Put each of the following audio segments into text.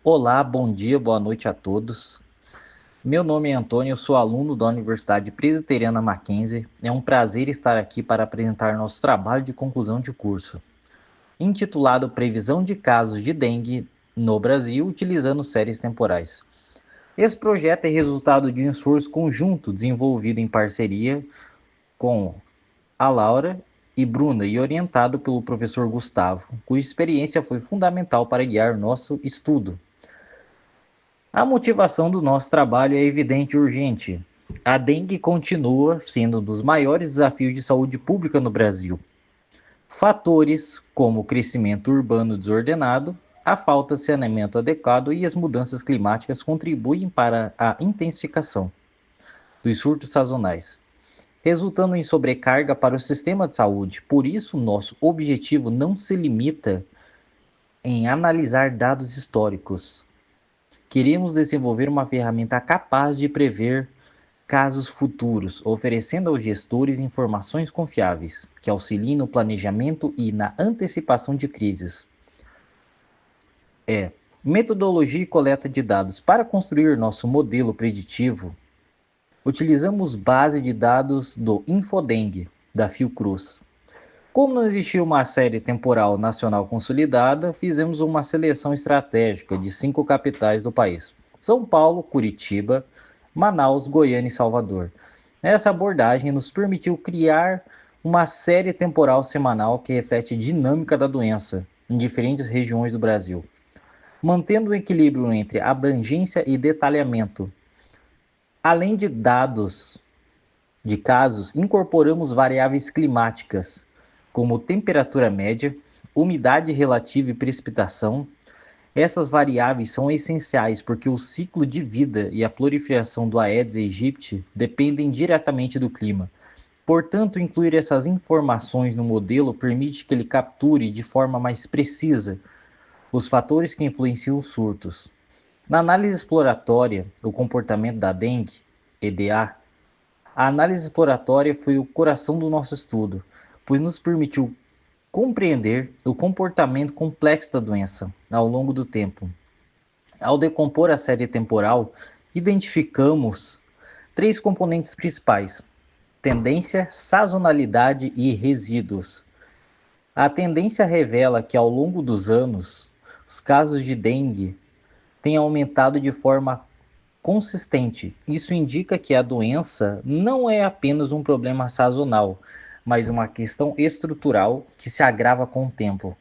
Olá, bom dia, boa noite a todos. Meu nome é Antônio, eu sou aluno da Universidade Presbiteriana Mackenzie. É um prazer estar aqui para apresentar nosso trabalho de conclusão de curso, intitulado Previsão de casos de dengue no Brasil utilizando séries temporais. Esse projeto é resultado de um esforço conjunto desenvolvido em parceria com a Laura e Bruna e orientado pelo professor Gustavo, cuja experiência foi fundamental para guiar nosso estudo. A motivação do nosso trabalho é evidente e urgente. A dengue continua sendo um dos maiores desafios de saúde pública no Brasil. Fatores como o crescimento urbano desordenado, a falta de saneamento adequado e as mudanças climáticas contribuem para a intensificação dos surtos sazonais, resultando em sobrecarga para o sistema de saúde. Por isso, nosso objetivo não se limita em analisar dados históricos. Queremos desenvolver uma ferramenta capaz de prever casos futuros, oferecendo aos gestores informações confiáveis, que auxiliem no planejamento e na antecipação de crises. Metodologia e coleta de dados. Para construir nosso modelo preditivo, utilizamos base de dados do Infodengue, da Fiocruz. Como não existia uma série temporal nacional consolidada, fizemos uma seleção estratégica de 5 capitais do país: São Paulo, Curitiba, Manaus, Goiânia e Salvador. Essa abordagem nos permitiu criar uma série temporal semanal que reflete a dinâmica da doença em diferentes regiões do Brasil, mantendo o equilíbrio entre abrangência e detalhamento. Além de dados de casos, incorporamos variáveis climáticas, como temperatura média, umidade relativa e precipitação. Essas variáveis são essenciais porque o ciclo de vida e a proliferação do Aedes aegypti dependem diretamente do clima. Portanto, incluir essas informações no modelo permite que ele capture de forma mais precisa os fatores que influenciam os surtos. Na análise exploratória, o comportamento da dengue, EDA, a análise exploratória foi o coração do nosso estudo, pois nos permitiu compreender o comportamento complexo da doença ao longo do tempo. Ao decompor a série temporal, identificamos 3 componentes principais: tendência, sazonalidade e resíduos. A tendência revela que ao longo dos anos, os casos de dengue têm aumentado de forma consistente. Isso indica que a doença não é apenas um problema sazonal, mas uma questão estrutural que se agrava com o tempo.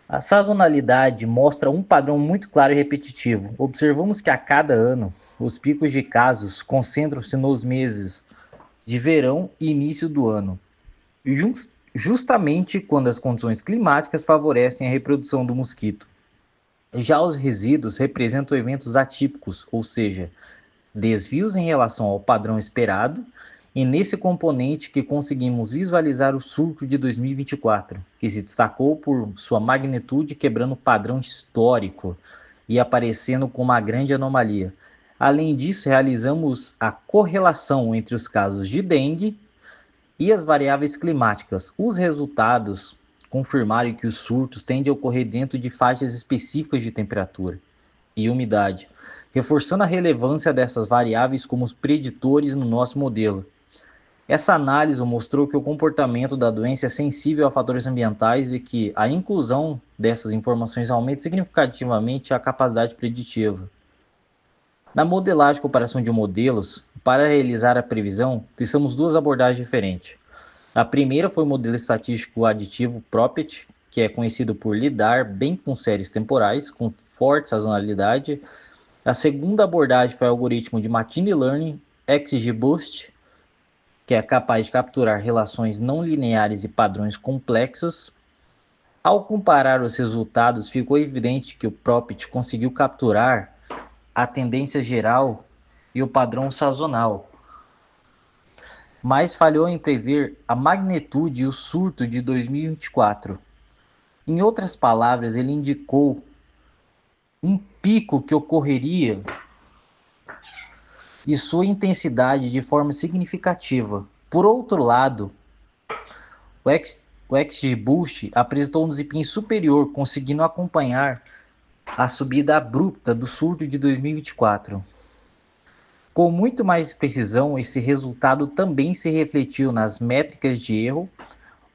A sazonalidade mostra um padrão muito claro e repetitivo. Observamos que a cada ano, os picos de casos concentram-se nos meses de verão e início do ano, justamente quando as condições climáticas favorecem a reprodução do mosquito. Já os resíduos representam eventos atípicos, ou seja, desvios em relação ao padrão esperado, e nesse componente que conseguimos visualizar o surto de 2024, que se destacou por sua magnitude quebrando o padrão histórico e aparecendo como uma grande anomalia. Além disso, realizamos a correlação entre os casos de dengue e as variáveis climáticas. Os resultados confirmaram que os surtos tendem a ocorrer dentro de faixas específicas de temperatura e umidade, reforçando a relevância dessas variáveis como preditores no nosso modelo. Essa análise mostrou que o comportamento da doença é sensível a fatores ambientais e que a inclusão dessas informações aumenta significativamente a capacidade preditiva. Na modelagem e comparação de modelos, para realizar a previsão, testamos 2 abordagens diferentes. A primeira foi o modelo estatístico aditivo Prophet, que é conhecido por lidar bem com séries temporais, com forte sazonalidade. A segunda abordagem foi o algoritmo de Machine Learning XGBoost, que é capaz de capturar relações não lineares e padrões complexos. Ao comparar os resultados, ficou evidente que o Prophet conseguiu capturar a tendência geral e o padrão sazonal, mas falhou em prever a magnitude e o surto de 2024. Em outras palavras, ele indicou um pico que ocorreria e sua intensidade de forma significativa. Por outro lado, o XGBoost apresentou um desempenho superior, conseguindo acompanhar a subida abrupta do surto de 2024. Com muito mais precisão, esse resultado também se refletiu nas métricas de erro,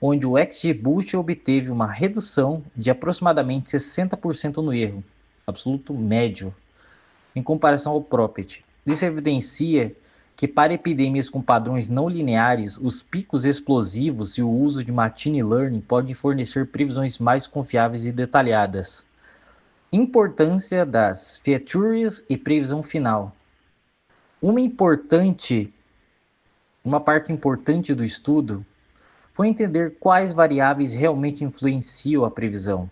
onde o XGBoost obteve uma redução de aproximadamente 60% no erro absoluto médio, em comparação ao Prophet. Isso evidencia que para epidemias com padrões não lineares, os picos explosivos e o uso de machine learning podem fornecer previsões mais confiáveis e detalhadas. Importância das features e previsão final. Uma parte importante do estudo foi entender quais variáveis realmente influenciam a previsão.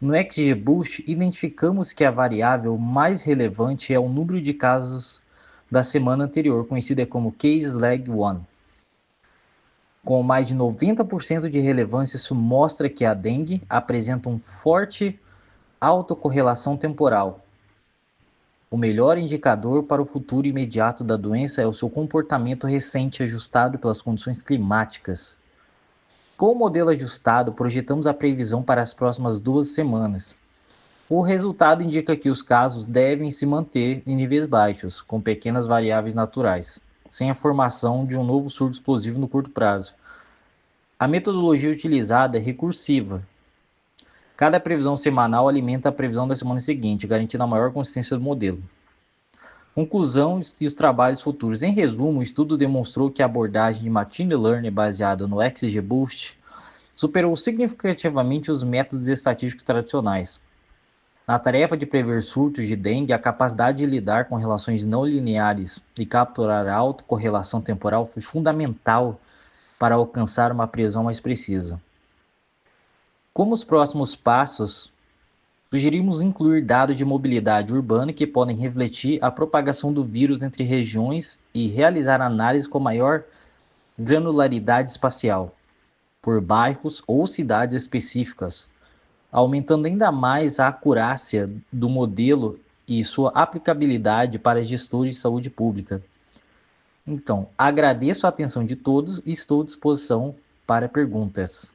No XGBoost, identificamos que a variável mais relevante é o número de casos da semana anterior, conhecida como Case Lag 1. Com mais de 90% de relevância, isso mostra que a dengue apresenta um forte autocorrelação temporal. O melhor indicador para o futuro imediato da doença é o seu comportamento recente ajustado pelas condições climáticas. Com o modelo ajustado, projetamos a previsão para as próximas 2 semanas. O resultado indica que os casos devem se manter em níveis baixos, com pequenas variáveis naturais, sem a formação de um novo surto explosivo no curto prazo. A metodologia utilizada é recursiva. Cada previsão semanal alimenta a previsão da semana seguinte, garantindo a maior consistência do modelo. Conclusão e os trabalhos futuros. Em resumo, o estudo demonstrou que a abordagem de Machine Learning baseada no XGBoost superou significativamente os métodos estatísticos tradicionais. Na tarefa de prever surtos de dengue, a capacidade de lidar com relações não lineares e capturar a autocorrelação temporal foi fundamental para alcançar uma previsão mais precisa. Como os próximos passos, sugerimos incluir dados de mobilidade urbana que podem refletir a propagação do vírus entre regiões e realizar análise com maior granularidade espacial, por bairros ou cidades específicas, aumentando ainda mais a acurácia do modelo e sua aplicabilidade para gestores de saúde pública. Então, agradeço a atenção de todos e estou à disposição para perguntas.